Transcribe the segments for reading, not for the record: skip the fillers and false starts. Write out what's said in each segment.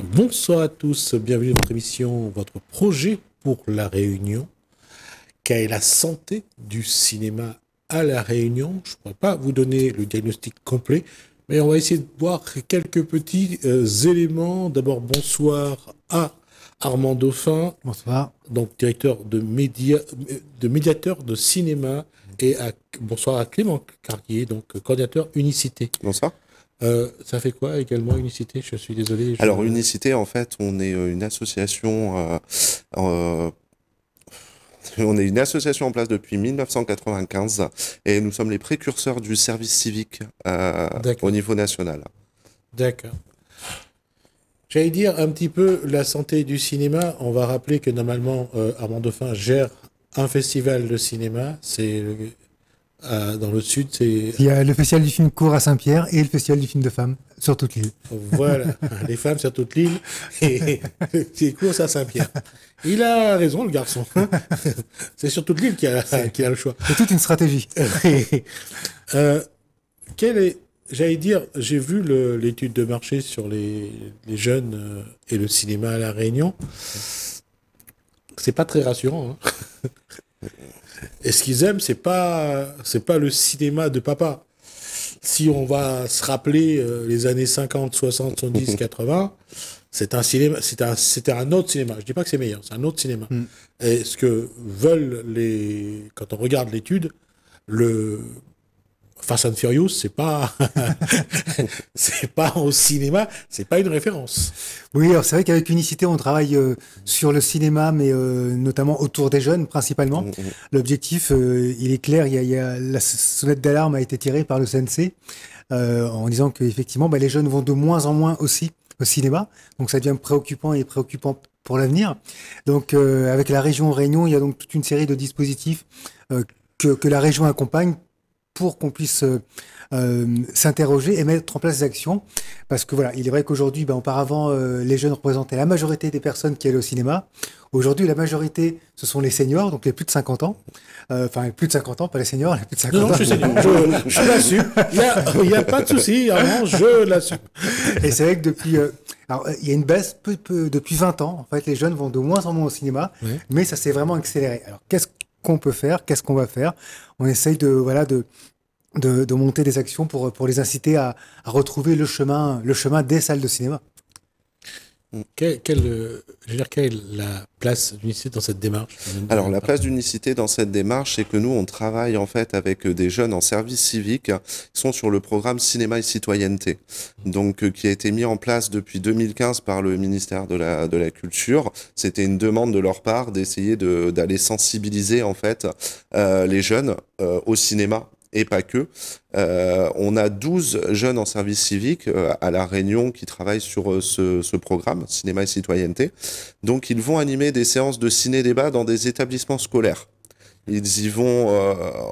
Bonsoir à tous, bienvenue dans votre émission, votre projet pour La Réunion. Quelle est la santé du cinéma à La Réunion? Je ne pourrais pas vous donner le diagnostic complet, mais on va essayer de voir quelques petits éléments. D'abord, bonsoir à Armand Dauphin, Bonsoir. donc directeur de médiateur de cinéma, et bonsoir à Clément Carrier, donc coordinateur Unicité. Bonsoir. Ça fait quoi également Unicité? Je suis désolé. Alors Unicité, en fait, on est une association. On est une association en place depuis 1995 et nous sommes les précurseurs du service civique au niveau national. D'accord. J'allais dire un petit peu la santé du cinéma. On va rappeler que normalement, Armand Dauphin gère un festival de cinéma. C'est dans le sud, c'est... Il y a le festival du film court à Saint-Pierre et le festival du film de femmes sur toute l'île. Voilà, les femmes sur toute l'île et c'est court à Saint-Pierre. Il a raison, le garçon. C'est sur toute l'île qu'il a le choix. C'est toute une stratégie. J'allais dire, j'ai vu l'étude de marché sur les jeunes et le cinéma à La Réunion. C'est pas très rassurant. Et ce qu'ils aiment, c'est pas le cinéma de papa. Si on va se rappeler les années 50, 60, 70, 80, c'est un cinéma, c'était un autre cinéma. Je dis pas que c'est meilleur, c'est un autre cinéma. Et ce que veulent quand on regarde l'étude, le Fast and Furious, c'est pas au cinéma, c'est pas une référence. Oui, alors c'est vrai qu'avec Unicité, on travaille sur le cinéma, mais notamment autour des jeunes, principalement. L'objectif, il est clair, la sonnette d'alarme a été tirée par le CNC en disant qu'effectivement, les jeunes vont de moins en moins aussi au cinéma, donc ça devient préoccupant et préoccupant pour l'avenir. Donc avec la région Réunion, il y a donc toute une série de dispositifs que la région accompagne pour qu'on puisse s'interroger et mettre en place des actions. Parce que voilà, il est vrai qu'aujourd'hui, auparavant, les jeunes représentaient la majorité des personnes qui allaient au cinéma. Aujourd'hui, la majorité, ce sont les seniors, donc les plus de 50 ans. Enfin, plus de 50 ans, pas les seniors, les plus de 50 ans. Non, je suis senior, je l'assume. Il n'y a pas de souci, vraiment, je l'assume. Et c'est vrai que depuis... alors, il y a une baisse depuis 20 ans. En fait, les jeunes vont de moins en moins au cinéma, mais ça s'est vraiment accéléré. Alors, qu'est-ce qu'on peut faire? Qu'est-ce qu'on va faire? On essaye de monter des actions pour les inciter à retrouver le chemin des salles de cinéma. Quelle est la place d'Unicité dans cette démarche? Alors, la place d'Unicité dans cette démarche, c'est que nous, on travaille en fait avec des jeunes en service civique qui sont sur le programme Cinéma et Citoyenneté, donc qui a été mis en place depuis 2015 par le ministère de la Culture. C'était une demande de leur part d'essayer d'aller sensibiliser en fait les jeunes au cinéma. Et pas que. On a 12 jeunes en service civique à La Réunion qui travaillent sur ce programme, Cinéma et Citoyenneté. Donc, ils vont animer des séances de ciné-débat dans des établissements scolaires. Ils y vont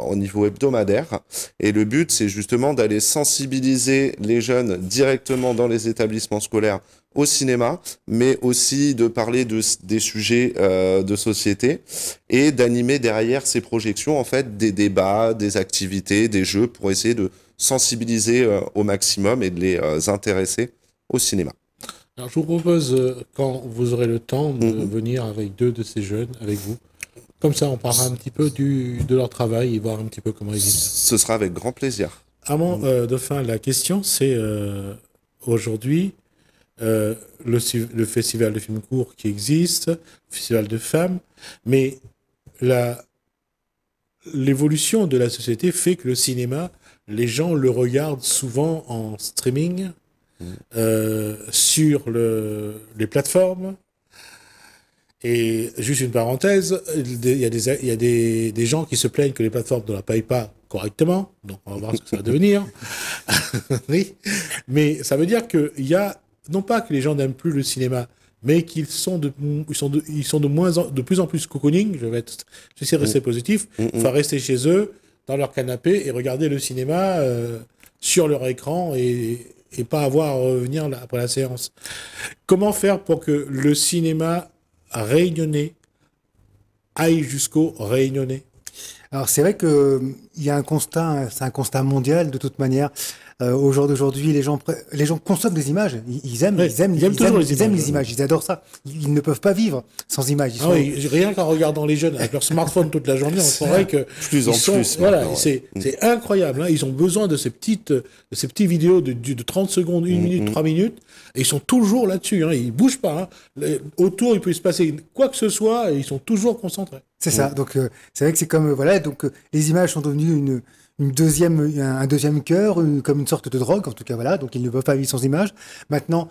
au niveau hebdomadaire. Et le but, c'est justement d'aller sensibiliser les jeunes directement dans les établissements scolaires au cinéma, mais aussi de parler des sujets de société et d'animer derrière ces projections en fait des débats, des activités, des jeux pour essayer de sensibiliser au maximum et de les intéresser au cinéma. Alors, je vous propose, quand vous aurez le temps, de venir avec 2 de ces jeunes, avec vous. Comme ça, on parlera un petit peu de leur travail et voir un petit peu comment ils vivent. Ce sera avec grand plaisir. Armand Dauphin, la question, c'est aujourd'hui, le festival de films courts qui existe, le festival de femmes, mais l'évolution de la société fait que le cinéma, les gens le regardent souvent en streaming, sur les plateformes. Et juste une parenthèse, il y a des gens qui se plaignent que les plateformes ne la payent pas correctement, donc on va voir ce que ça va devenir. Oui. Mais ça veut dire qu'il y a, non pas que les gens n'aiment plus le cinéma, mais qu'ils sont de plus en plus cocooning, j'essaie de rester positif, enfin rester chez eux, dans leur canapé, et regarder le cinéma sur leur écran, et pas avoir à revenir après la séance. Comment faire pour que le cinéma réunionnais aille jusqu'au réunionnais? Alors c'est vrai que il y a un constat, c'est un constat mondial de toute manière. Au jour d'aujourd'hui, les gens consomment des images. Ils aiment toujours ils aiment les images. Ils adorent ça. Ils ne peuvent pas vivre sans images. Rien qu'en regardant les jeunes avec leur smartphone toute la journée, on croirait que plus en plus. Voilà, c'est incroyable. Hein. Ils ont besoin de ces petites vidéos de 30 secondes, 1 minute, 3 minutes, et ils sont toujours là-dessus. Hein. Ils bougent pas. Hein. Autour, il peut se passer quoi que ce soit, et ils sont toujours concentrés. C'est ça. Donc c'est vrai que c'est comme donc les images sont devenues un deuxième cœur, comme une sorte de drogue, en tout cas, voilà. Donc, ils ne peuvent pas vivre sans images. Maintenant,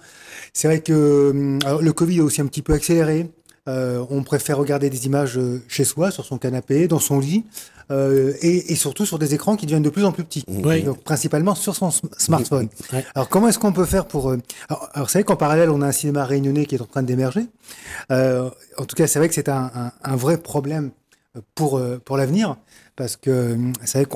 c'est vrai que alors, le Covid a aussi un petit peu accéléré. On préfère regarder des images chez soi, sur son canapé, dans son lit, et surtout sur des écrans qui deviennent de plus en plus petits. Oui. Donc, principalement sur son smartphone. Oui. Alors, comment est-ce qu'on peut faire pour... Alors, c'est vrai qu'en parallèle, on a un cinéma réunionnais qui est en train d'émerger. En tout cas, c'est vrai que c'est un vrai problème pour l'avenir. Parce que c'est vrai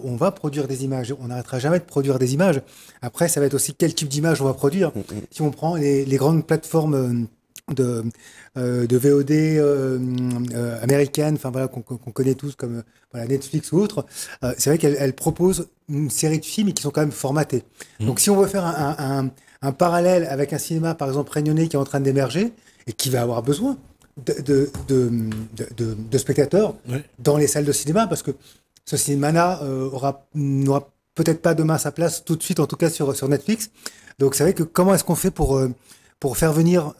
on va produire des images, on n'arrêtera jamais de produire des images. Après, ça va être aussi quel type d'image on va produire. Si on prend les grandes plateformes de VOD américaines, enfin voilà, qu'on connaît tous comme voilà, Netflix ou autres, c'est vrai qu'elles proposent une série de films qui sont quand même formatés. Donc si on veut faire un parallèle avec un cinéma, par exemple, réunionnais qui est en train d'émerger et qui va avoir besoin de spectateurs dans les salles de cinéma, parce que ce cinéma-là n'aura peut-être pas demain sa place tout de suite, en tout cas sur Netflix. Donc c'est vrai que comment est-ce qu'on fait pour faire venir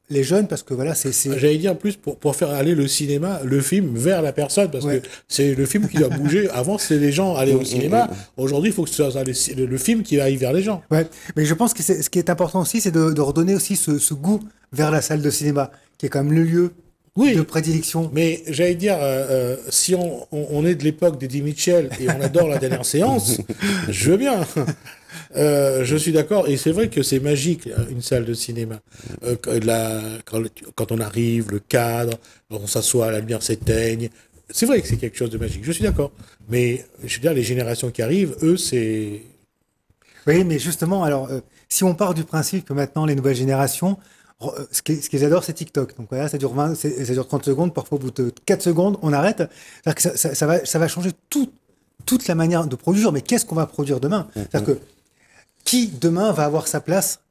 les jeunes, parce que voilà, J'allais dire plus pour faire aller le cinéma, le film vers la personne, parce que c'est le film qui doit bouger. Avant, c'était les gens allaient au cinéma. Aujourd'hui, il faut que ce soit le film qui aille vers les gens. Ouais, mais je pense que ce qui est important aussi, c'est de redonner aussi ce goût vers la salle de cinéma, qui est quand même le lieu de prédilection. Mais j'allais dire, si on est de l'époque d'Eddie Mitchell et on adore la dernière séance, je veux bien. Je suis d'accord, et c'est vrai que c'est magique, une salle de cinéma. Quand on arrive, le cadre, quand on s'assoit, la lumière s'éteigne, c'est vrai que c'est quelque chose de magique, je suis d'accord. Mais je veux dire, les générations qui arrivent, eux, c'est... Oui, mais justement, alors, si on part du principe que maintenant, les nouvelles générations, ce qu'ils adorent, c'est TikTok. Donc voilà, ça dure 30 secondes, parfois au bout de 4 secondes, on arrête. C'est-à-dire que ça va changer toute la manière de produire, mais qu'est-ce qu'on va produire demain? C'est-à-dire que qui demain va avoir sa place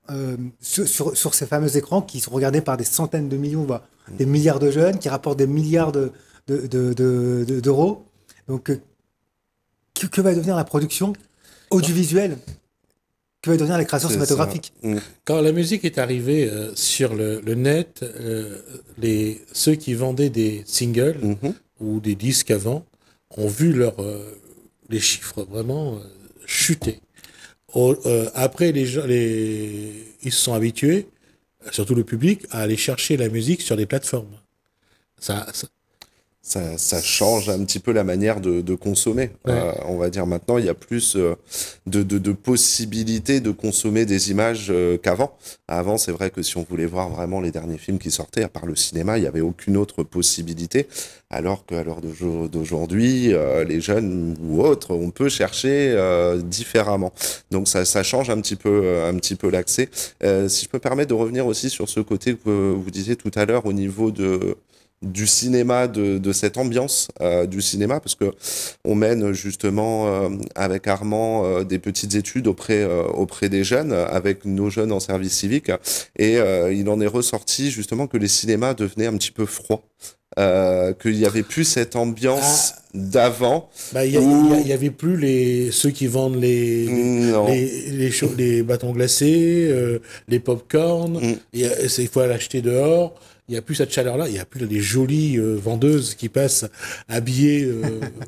sur ces fameux écrans qui sont regardés par des centaines de millions, des milliards de jeunes, qui rapportent des milliards d'euros. Donc, que va devenir la production audiovisuelle? Que va devenir la création cinématographique? Quand la musique est arrivée sur le net, ceux qui vendaient des singles ou des disques avant ont vu les chiffres vraiment chuter. Après, ils se sont habitués, surtout le public, à aller chercher la musique sur des plateformes. Ça change un petit peu la manière de consommer. On va dire maintenant, il y a plus de possibilités de consommer des images qu'avant. Avant, c'est vrai que si on voulait voir vraiment les derniers films qui sortaient, à part le cinéma, il n'y avait aucune autre possibilité. Alors qu'à l'heure d'aujourd'hui, les jeunes ou autres, on peut chercher différemment. Donc ça change un petit peu l'accès. Si je peux me permettre de revenir aussi sur ce côté que vous disiez tout à l'heure au niveau du cinéma, de cette ambiance du cinéma, parce que on mène justement avec Armand des petites études auprès des jeunes, avec nos jeunes en service civique, et il en est ressorti justement que les cinémas devenaient un petit peu froids. Qu'il n'y avait plus cette ambiance d'avant. Il y avait plus ceux qui vendent les bâtons glacés, les pop-corn. Il faut aller acheter dehors. Il n'y a plus cette chaleur-là, il n'y a plus les jolies vendeuses qui passent habillées.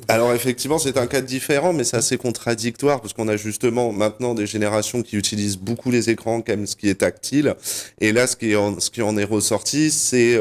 Alors effectivement, c'est un cas différent, mais c'est assez contradictoire, parce qu'on a justement maintenant des générations qui utilisent beaucoup les écrans, quand même, ce qui est tactile. Et là, ce qui en est ressorti, c'est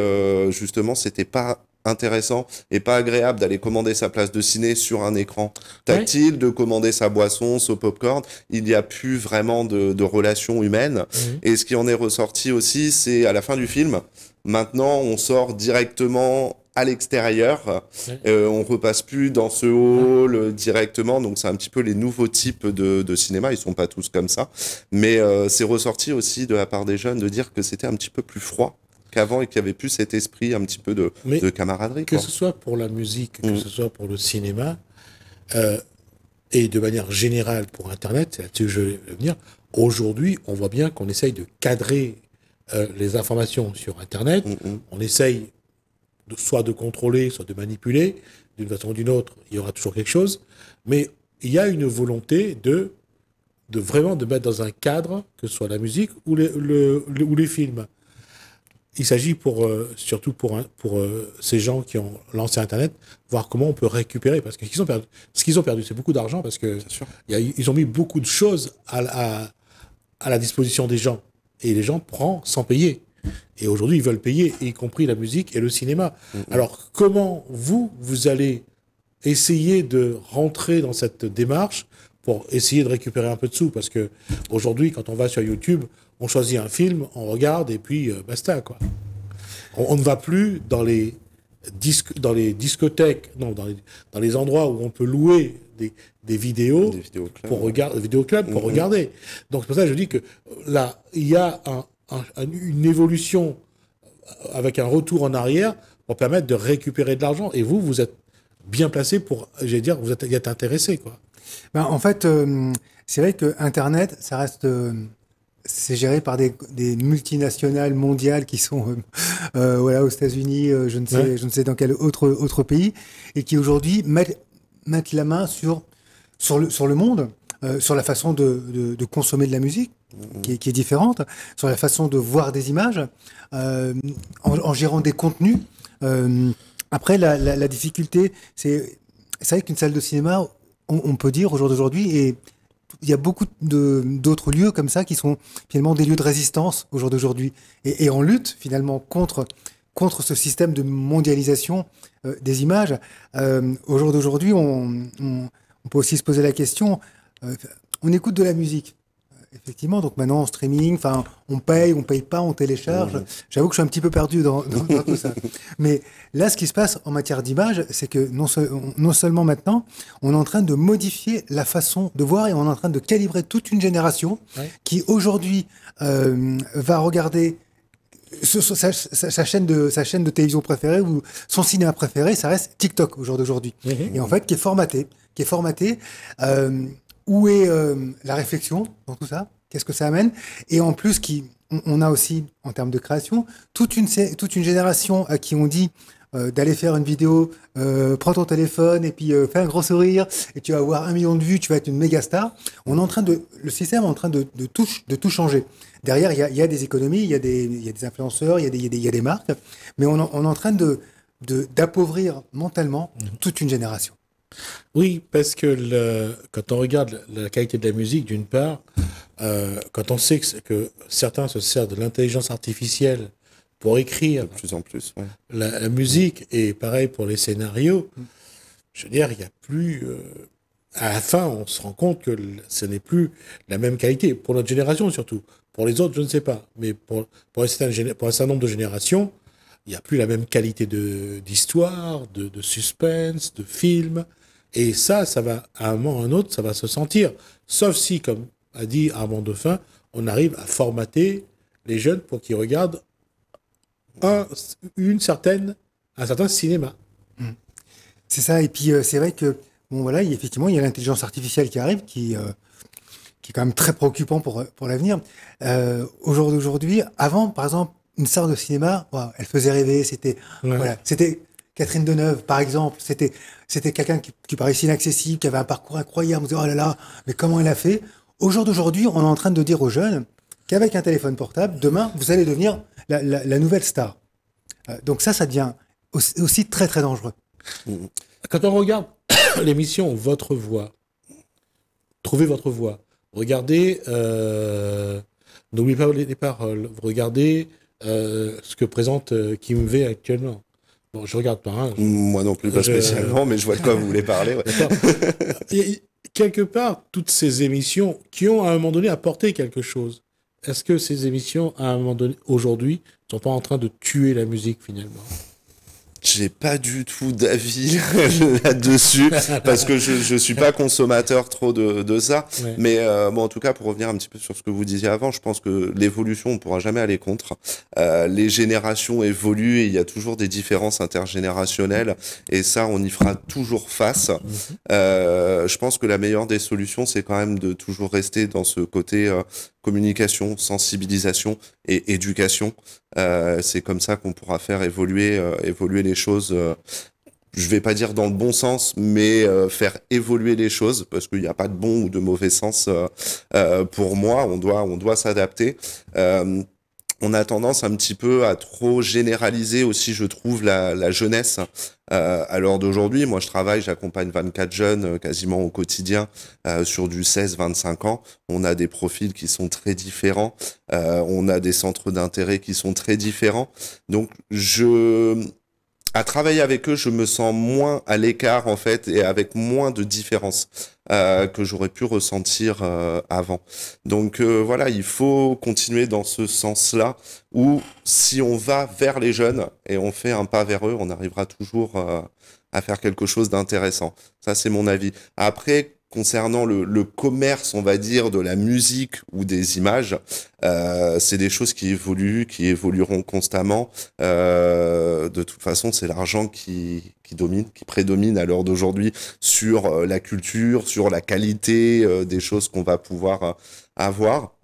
justement, c'était pas intéressant et pas agréable d'aller commander sa place de ciné sur un écran tactile, de commander sa boisson, son popcorn. Il n'y a plus vraiment de relations humaines. Et ce qui en est ressorti aussi, c'est à la fin du film, maintenant, on sort directement à l'extérieur. On repasse plus dans ce hall directement. Donc, c'est un petit peu les nouveaux types de cinéma. Ils sont pas tous comme ça. Mais c'est ressorti aussi de la part des jeunes de dire que c'était un petit peu plus froid qu'avant et qu'il n'y avait plus cet esprit un petit peu de camaraderie. Que ce soit pour la musique, que ce soit pour le cinéma, Et de manière générale pour Internet, c'est là-dessus que je vais venir, aujourd'hui, on voit bien qu'on essaye de cadrer les informations sur Internet. On essaye soit de contrôler, soit de manipuler. D'une façon ou d'une autre, il y aura toujours quelque chose. Mais il y a une volonté de vraiment de mettre dans un cadre, que ce soit la musique ou les films. Il s'agit surtout pour ces gens qui ont lancé Internet, voir comment on peut récupérer. Parce que ce qu'ils ont perdu, c'est beaucoup d'argent, parce que ils ont mis beaucoup de choses à la disposition des gens. Et les gens prennent sans payer. Et aujourd'hui, ils veulent payer, y compris la musique et le cinéma. Alors, comment vous allez essayer de rentrer dans cette démarche pour essayer de récupérer un peu de sous? Parce que aujourd'hui, quand on va sur YouTube, on choisit un film, on regarde et puis basta, quoi. On ne va plus dans les discothèques, non, dans les endroits où on peut louer des vidéos pour regarder, vidéoclubs pour regarder. Donc c'est pour ça que je dis que là, il y a une évolution avec un retour en arrière pour permettre de récupérer de l'argent. Et vous êtes bien placé pour, j'allais dire, vous êtes intéressé, quoi. Ben, en fait, c'est vrai que Internet, ça reste, c'est géré par des multinationales mondiales qui sont voilà, aux États-Unis, je ne sais dans quel autre pays, et qui aujourd'hui mettent la main sur le monde, sur la façon de consommer de la musique, qui est différente, sur la façon de voir des images, en gérant des contenus. Après, la difficulté, c'est vrai qu'une salle de cinéma, on peut dire au jour d'aujourd'hui, et il y a beaucoup d'autres lieux comme ça qui sont finalement des lieux de résistance au jour d'aujourd'hui, et en lutte finalement contre ce système de mondialisation des images. Au jour d'aujourd'hui, on peut aussi se poser la question, on écoute de la musique. Effectivement, donc maintenant en streaming, enfin, on paye pas, on télécharge. J'avoue que je suis un petit peu perdu dans tout ça. Mais là, ce qui se passe en matière d'image, c'est que non seulement maintenant, on est en train de modifier la façon de voir et on est en train de calibrer toute une génération qui aujourd'hui va regarder sa chaîne de télévision préférée ou son cinéma préféré, ça reste TikTok au jour d'aujourd'hui. Et en fait, qui est formaté. Où est la réflexion dans tout ça? Qu'est-ce que ça amène? Et en plus, on a aussi, en termes de création, toute une génération à qui on dit d'aller faire une vidéo, prends ton téléphone et puis fais un gros sourire et tu vas avoir 1 million de vues, tu vas être une méga star. Le système est en train de tout changer. Derrière, il y a des économies, il y a des influenceurs, il y a des marques, mais on est en train d'appauvrir mentalement toute une génération. Oui, parce que quand on regarde la qualité de la musique, d'une part, quand on sait que certains se servent de l'intelligence artificielle pour écrire de plus en plus, la musique, et pareil pour les scénarios, je veux dire, il n'y a plus... à la fin, on se rend compte que ce n'est plus la même qualité, pour notre génération surtout. Pour les autres, je ne sais pas, mais pour un certain nombre de générations, il n'y a plus la même qualité d'histoire, de suspense, de film. Et ça va, à un moment ou à un autre, ça va se sentir. Sauf si, comme a dit Armand Dauphin, on arrive à formater les jeunes pour qu'ils regardent un certain cinéma. C'est ça. Et puis, c'est vrai que, bon, voilà, effectivement, il y a l'intelligence artificielle qui arrive, qui est quand même très préoccupant pour l'avenir. Au jour d'aujourd'hui, avant, par exemple, une star de cinéma, elle faisait rêver. C'était Catherine Deneuve, par exemple. C'était quelqu'un qui paraissait inaccessible, qui avait un parcours incroyable. On se disait, oh là là, mais comment elle a fait? Au jour d'aujourd'hui, on est en train de dire aux jeunes qu'avec un téléphone portable, demain, vous allez devenir la nouvelle star. Donc ça devient aussi très, très dangereux. Quand on regarde l'émission Votre Voix, Trouvez votre voix, regardez, n'oubliez pas les paroles, regardez ce que présente Kim V actuellement. Bon, je regarde pas. Hein, Moi non plus, pas spécialement, mais je vois de quoi vous voulez parler. Ouais. Quelque part, toutes ces émissions qui ont à un moment donné apporté quelque chose, est-ce que ces émissions, à un moment donné, aujourd'hui, ne sont pas en train de tuer la musique finalement? j'ai pas du tout d'avis là-dessus parce que je suis pas consommateur trop de ça. Ouais. Mais bon, en tout cas, pour revenir un petit peu sur ce que vous disiez avant, je pense que l'évolution, on pourra jamais aller contre. Les générations évoluent et il y a toujours des différences intergénérationnelles et ça, on y fera toujours face. Je pense que la meilleure des solutions, c'est quand même de toujours rester dans ce côté communication, sensibilisation et éducation. C'est comme ça qu'on pourra faire évoluer les choses. Je vais pas dire dans le bon sens, mais faire évoluer les choses, parce qu'il n'y a pas de bon ou de mauvais sens pour moi. On doit s'adapter. On a tendance un petit peu à trop généraliser aussi, je trouve, la jeunesse. À l'heure d'aujourd'hui, moi je travaille, j'accompagne 24 jeunes quasiment au quotidien sur du 16-25 ans. On a des profils qui sont très différents, on a des centres d'intérêt qui sont très différents. Donc à travailler avec eux, je me sens moins à l'écart en fait et avec moins de différence que j'aurais pu ressentir avant. Donc voilà, il faut continuer dans ce sens-là où si on va vers les jeunes et on fait un pas vers eux, on arrivera toujours à faire quelque chose d'intéressant. Ça, c'est mon avis. Après, concernant le commerce, on va dire, de la musique ou des images, c'est des choses qui évoluent, qui évolueront constamment. De toute façon, c'est l'argent qui domine, qui prédomine à l'heure d'aujourd'hui sur la culture, sur la qualité des choses qu'on va pouvoir avoir.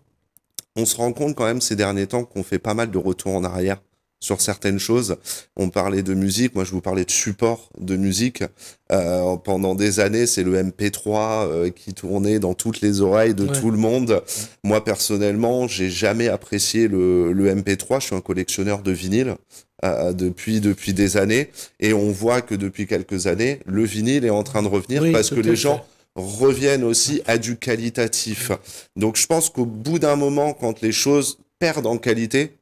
On se rend compte quand même ces derniers temps qu'on fait pas mal de retours en arrière sur certaines choses. On parlait de musique, moi je vous parlais de support de musique. Pendant des années, c'est le MP3 qui tournait dans toutes les oreilles de tout le monde. Moi personnellement, j'ai jamais apprécié le MP3. Je suis un collectionneur de vinyle depuis des années, et on voit que depuis quelques années, le vinyle est en train de revenir parce que les gens reviennent aussi à du qualitatif. Donc je pense qu'au bout d'un moment, quand les choses perdent en qualité,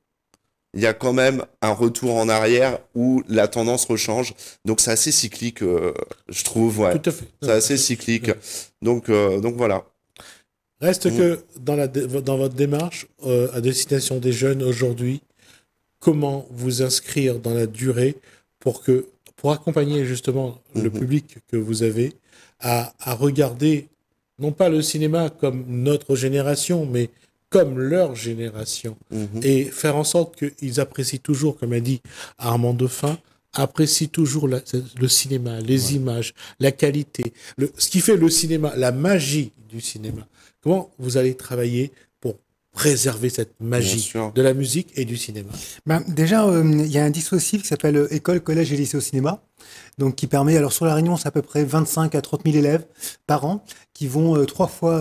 il y a quand même un retour en arrière où la tendance rechange. Donc c'est assez cyclique, je trouve. Ouais. Tout à fait. C'est assez cyclique. Donc voilà. Reste que dans votre démarche à destination des jeunes aujourd'hui, comment vous inscrire dans la durée pour accompagner justement le public que vous avez à regarder non pas le cinéma comme notre génération, mais comme leur génération, et faire en sorte qu'ils apprécient toujours, comme a dit Armand Dauphin, apprécient toujours le cinéma, les images, la qualité, ce qui fait le cinéma, la magie du cinéma. Comment vous allez travailler pour préserver cette magie de la musique et du cinéma? Déjà, il y a un dispositif qui s'appelle École, Collège et Lycée au cinéma, donc qui permet, alors sur la Réunion, c'est à peu près 25 à 30 000 élèves par an qui vont 3 fois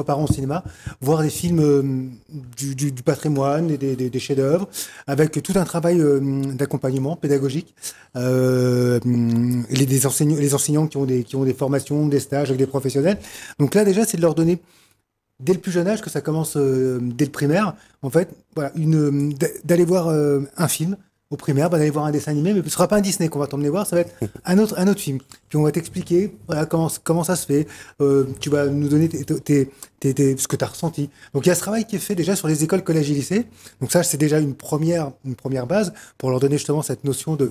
par an au cinéma voir des films du patrimoine et des chefs-d'œuvre, avec tout un travail d'accompagnement pédagogique, les enseignants qui ont des formations, des stages avec des professionnels. Donc là, déjà, c'est de leur donner dès le plus jeune âge, que ça commence dès le primaire, en fait, voilà, d'aller voir un film au primaire, d'aller voir un dessin animé, mais ce ne sera pas un Disney qu'on va t'emmener voir, ça va être un autre film. Puis on va t'expliquer voilà, comment ça se fait, tu vas nous donner ce que tu as ressenti. Donc il y a ce travail qui est fait déjà sur les écoles, collèges et lycées. Donc ça, c'est déjà une première base pour leur donner justement cette notion de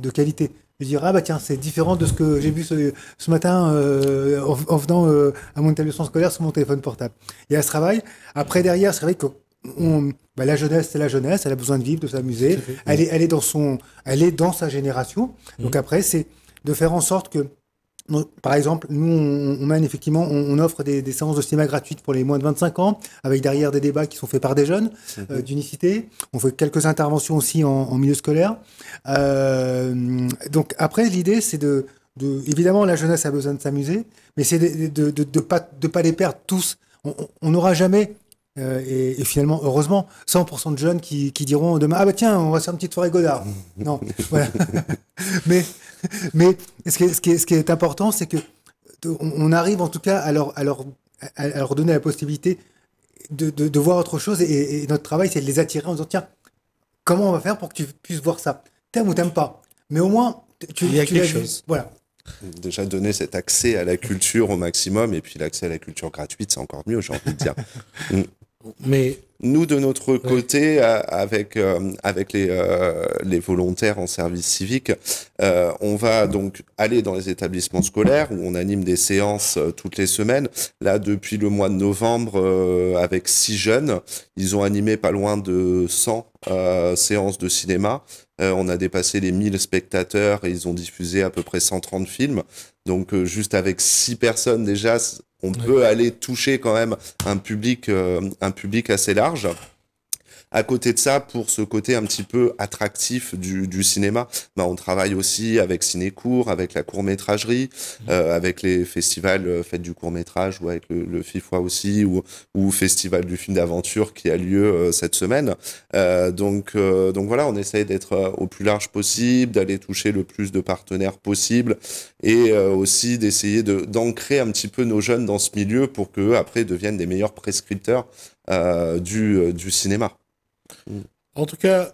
qualité. De dire, ah bah tiens, c'est différent de ce que j'ai vu ce matin en venant à mon établissement scolaire sur mon téléphone portable. Il y a ce travail. Après, derrière, c'est vrai que la jeunesse, c'est la jeunesse, elle a besoin de vivre, de s'amuser. Elle est dans sa génération. Donc après, c'est de faire en sorte que, par exemple, nous, on mène effectivement, on offre des séances de cinéma gratuites pour les moins de 25 ans, avec derrière des débats qui sont faits par des jeunes d'unicité. On fait quelques interventions aussi en milieu scolaire. Donc après, l'idée, c'est évidemment, la jeunesse a besoin de s'amuser, mais c'est de pas les perdre tous. On n'aura jamais, et finalement, heureusement, 100% de jeunes qui diront demain, ah bah tiens, on va faire une petite soirée Godard. Non, voilà. Mais ce qui est important, c'est que on arrive en tout cas à leur donner la possibilité de voir autre chose, et notre travail, c'est de les attirer en disant, tiens, comment on va faire pour que tu puisses voir ça? T'aimes ou t'aimes pas? Mais au moins, il y a quelque chose. Voilà. Déjà donner cet accès à la culture au maximum, et puis l'accès à la culture gratuite, c'est encore mieux, j'ai envie de dire. Mais Nous, de notre côté, avec les volontaires en service civique, on va donc aller dans les établissements scolaires où on anime des séances toutes les semaines. Là, depuis le mois de novembre, avec 6 jeunes, ils ont animé pas loin de 100 séances de cinéma. On a dépassé les 1000 spectateurs et ils ont diffusé à peu près 130 films. Donc, juste avec 6 personnes déjà, on peut aller toucher quand même un public assez large. À côté de ça, pour ce côté un petit peu attractif du cinéma, on travaille aussi avec Cinécourt, avec la court-métragerie, avec les festivals Fête du court-métrage ou avec le FIFOA aussi, ou Festival du film d'aventure qui a lieu cette semaine. Donc voilà, on essaye d'être au plus large possible, d'aller toucher le plus de partenaires possible et aussi d'essayer d'ancrer un petit peu nos jeunes dans ce milieu pour qu'eux, après, deviennent des meilleurs prescripteurs du cinéma. En tout cas,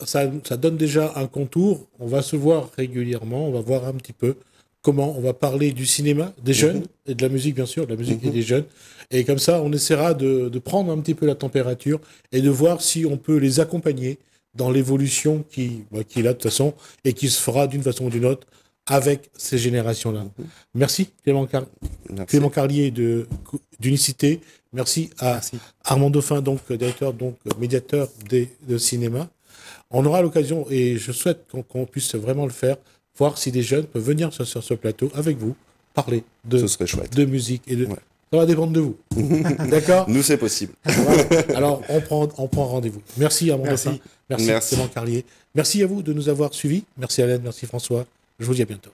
ça donne déjà un contour. On va se voir régulièrement. On va voir un petit peu comment on va parler du cinéma, des jeunes, et de la musique, bien sûr, de la musique et des jeunes. Et comme ça, on essaiera de prendre un petit peu la température et de voir si on peut les accompagner dans l'évolution qui est là de toute façon et qui se fera d'une façon ou d'une autre avec ces générations-là. Merci Clément Carlier d'Unicité. Merci à Armand Dauphin, donc directeur, donc médiateur de cinéma. On aura l'occasion, et je souhaite qu'on puisse vraiment le faire, voir si des jeunes peuvent venir sur ce plateau avec vous, parler de musique. Ça va dépendre de vous. D'accord ? Nous, c'est possible. Voilà. Alors, on prend rendez-vous. Merci Armand Dauphin. Merci Clément Carlier. Merci à vous de nous avoir suivis. Merci Alain, merci François. Je vous dis à bientôt.